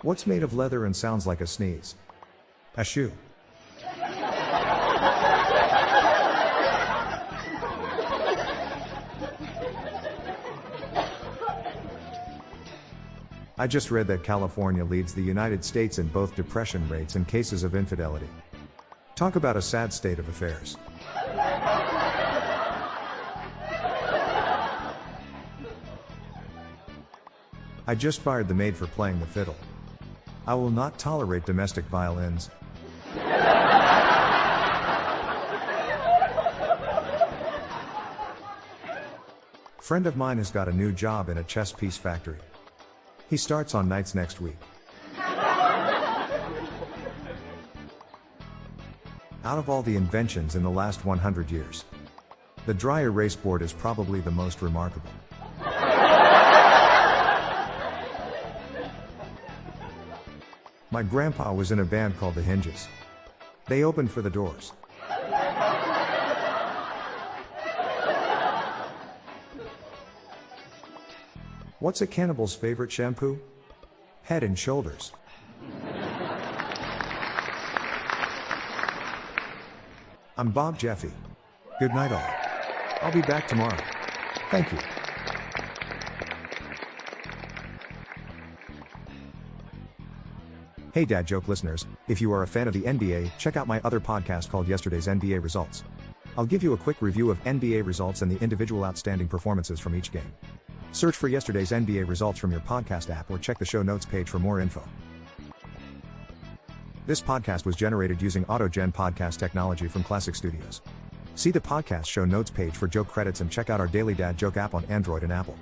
What's made of leather and sounds like a sneeze? A shoe. I just read that California leads the United States in both depression rates and cases of infidelity. Talk about a sad state of affairs. I just fired the maid for playing the fiddle. I will not tolerate domestic violins. Friend of mine has got a new job in a chess piece factory. He starts on nights next week. Out of all the inventions in the last 100 years, the dry erase board is probably the most remarkable. My grandpa was in a band called the Hinges. They opened for the Doors. What's a cannibal's favorite shampoo? Head and Shoulders. I'm Bob Jeffy. Good night all. I'll be back tomorrow. Thank you. Hey dad joke listeners, if you are a fan of the NBA, check out my other podcast called Yesterday's NBA Results. I'll give you a quick review of NBA results and the individual outstanding performances from each game. Search for Yesterday's NBA Results from your podcast app or check the show notes page for more info. This podcast was generated using AutoGen podcast technology from Classic Studios. See the podcast show notes page for joke credits and check out our Daily Dad Joke app on Android and Apple.